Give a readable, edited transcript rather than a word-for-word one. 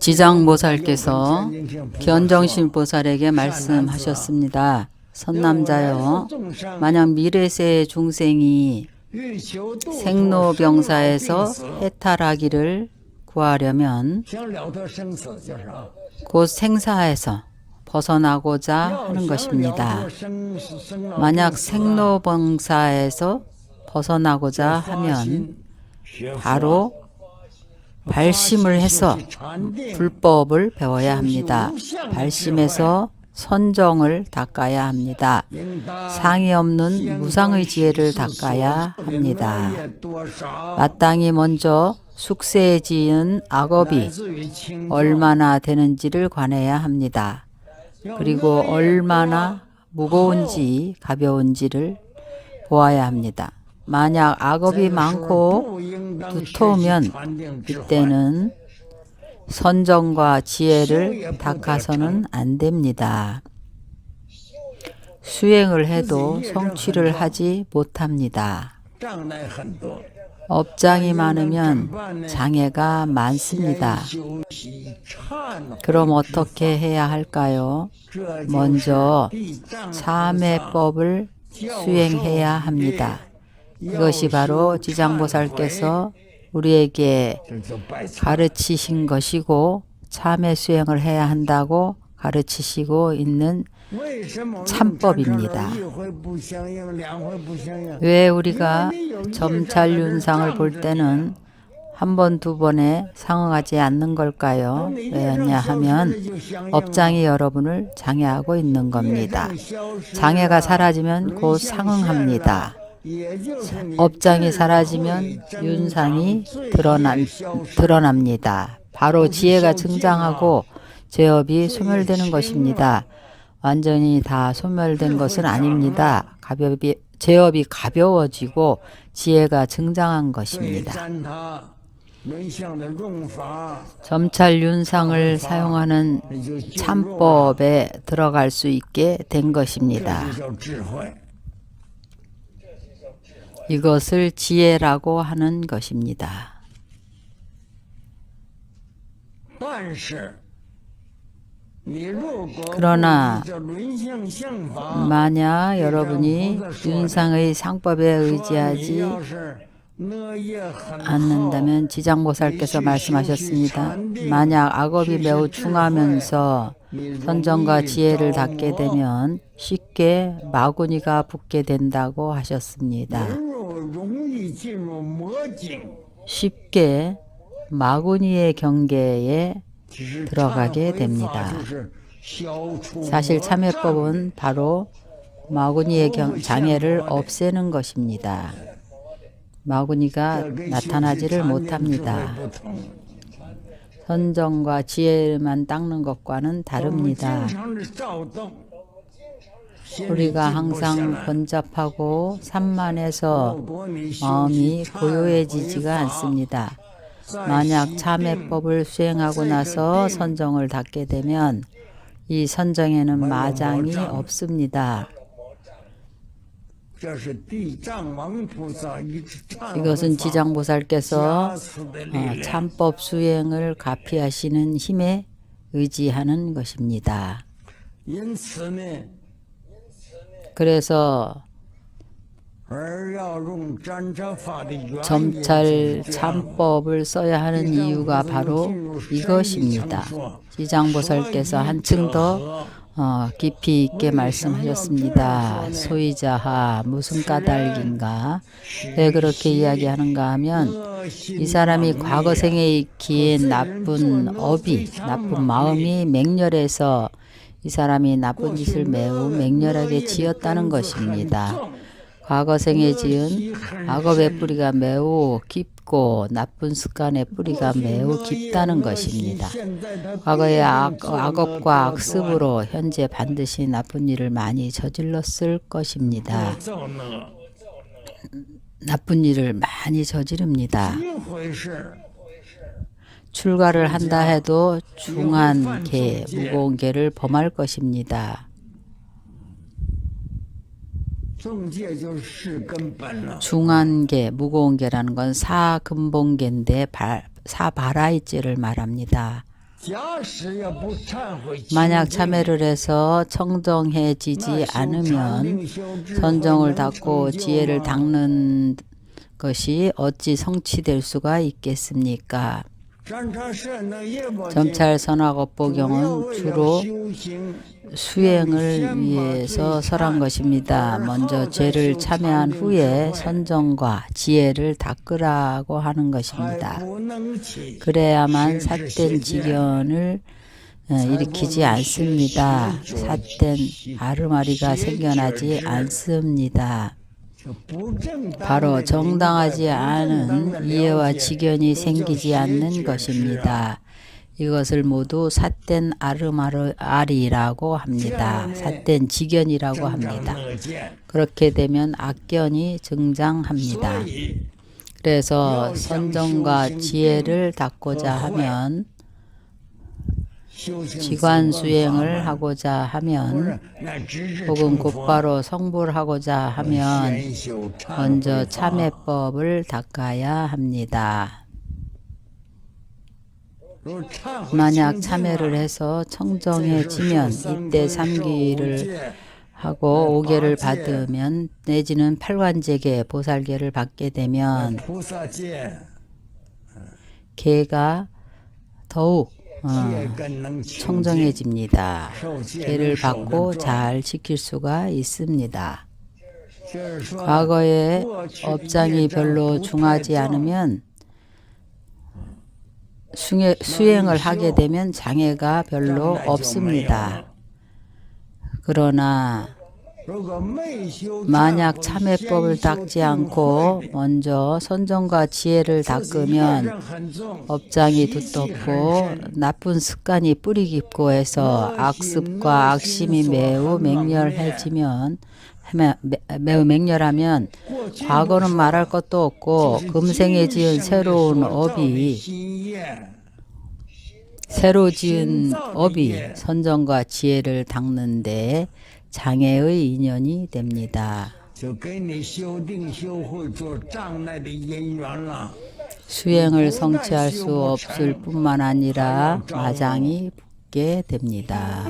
지장보살께서 견정신보살에게 말씀하셨습니다. 선남자여, 만약 미래세의 중생이 생로병사에서 해탈하기를 구하려면 곧 생사에서 벗어나고자 하는 것입니다. 만약 생로병사에서 벗어나고자 하면 바로 발심을 해서 불법을 배워야 합니다. 발심해서 선정을 닦아야 합니다. 상이 없는 무상의 지혜를 닦아야 합니다. 마땅히 먼저 숙세에 지은 악업이 얼마나 되는지를 관해야 합니다. 그리고 얼마나 무거운지 가벼운지를 보아야 합니다. 만약 악업이 많고 두터우면 이때는 선정과 지혜를 닦아서는 안 됩니다. 수행을 해도 성취를 하지 못합니다. 업장이 많으면 장애가 많습니다. 그럼 어떻게 해야 할까요? 먼저 참회법을 수행해야 합니다. 이것이 바로 지장보살께서 우리에게 가르치신 것이고 참회 수행을 해야 한다고 가르치시고 있는 참법입니다. 왜 우리가 점찰윤상을 볼 때는 한 번, 두 번에 상응하지 않는 걸까요? 왜냐 하면 업장이 여러분을 장애하고 있는 겁니다. 장애가 사라지면 곧 상응합니다. 업장이 사라지면 윤상이 드러납니다. 바로 지혜가 증장하고 제업이 소멸되는 것입니다. 완전히 다 소멸된 것은 아닙니다. 제업이 가벼워지고 지혜가 증장한 것입니다. 점찰 윤상을 사용하는 참법에 들어갈 수 있게 된 것입니다. 이것을 지혜라고 하는 것입니다. 그러나 만약 여러분이 윤상의 상법에 의지하지 않는다면 지장보살께서 말씀하셨습니다. 만약 악업이 매우 중하면서 선정과 지혜를 닦게 되면 쉽게 마구니가 붙게 된다고 하셨습니다. 쉽게 마구니의 경계에 들어가게 됩니다. 사실 참회법은 바로 마구니의 장애를 없애는 것입니다. 마구니가 나타나지를 못합니다. 선정과 지혜만 닦는 것과는 다릅니다. 우리가 항상 번잡하고 산만해서 마음이 고요해지지가 않습니다. 만약 참회법을 수행하고 나서 선정을 닦게 되면 이 선정에는 마장이 없습니다. 이것은 지장보살께서 참법 수행을 가피하시는 힘에 의지하는 것입니다. 그래서 점찰 참법을 써야 하는 이유가 바로 이것입니다. 지장보살께서 한층 더 깊이 있게 말씀하셨습니다. 소이자하 무슨 까닭인가? 왜 그렇게 이야기하는가 하면 이 사람이 과거 생에 익힌 나쁜 업이, 나쁜 마음이 맹렬해서 이 사람이 나쁜 짓을 매우 맹렬하게 지었다는 것입니다. 과거 생에 지은 악업의 뿌리가 매우 깊고 나쁜 습관의 뿌리가 매우 깊다는 것입니다. 과거의 악업과 악습으로 현재 반드시 나쁜 일을 많이 저질렀을 것입니다. 나쁜 일을 많이 저지릅니다. 출가를 한다 해도 중한 개, 무거운 개를 범할 것입니다. 중한계, 무거운 계라는 건 사근본계인데 사바라이죄를 말합니다. 만약 참회를 해서 청정해지지 않으면 선정을 닦고 지혜를 닦는 것이 어찌 성취될 수가 있겠습니까? 점찰 선악업보경은 주로 수행을 위해서 설한 것입니다. 먼저 죄를 참회한 후에 선정과 지혜를 닦으라고 하는 것입니다. 그래야만 삿된 지견을 일으키지 않습니다. 삿된 아르마리가 생겨나지 않습니다. 바로 정당하지 않은 이해와 지견이 생기지 않는 것입니다. 이것을 모두 삿된 아르마리라고 합니다. 삿된 지견이라고 합니다. 그렇게 되면 악견이 증장합니다. 그래서 선정과 지혜를 닦고자 하면, 지관수행을 하고자 하면, 혹은 곧바로 성불하고자 하면 먼저 참회법을 닦아야 합니다. 만약 참회를 해서 청정해지면 이때 3기를 하고 5계를 받으면 내지는 8관제계 보살계를 받게 되면 계가 더욱 청정해집니다. 계를 받고 잘 지킬 수가 있습니다. 과거에 업장이 별로 중하지 않으면 수행을 하게 되면 장애가 별로 없습니다. 그러나 만약 참회법을 닦지 않고 먼저 선정과 지혜를 닦으면 업장이 두텁고 나쁜 습관이 뿌리 깊고 해서 악습과 악심이 매우 맹렬하면 과거는 말할 것도 없고 금생에 지은 새로 지은 업이 선정과 지혜를 닦는데 장애의 인연이 됩니다. 수행을 성취할 수 없을 뿐만 아니라 마장이 붙게 됩니다.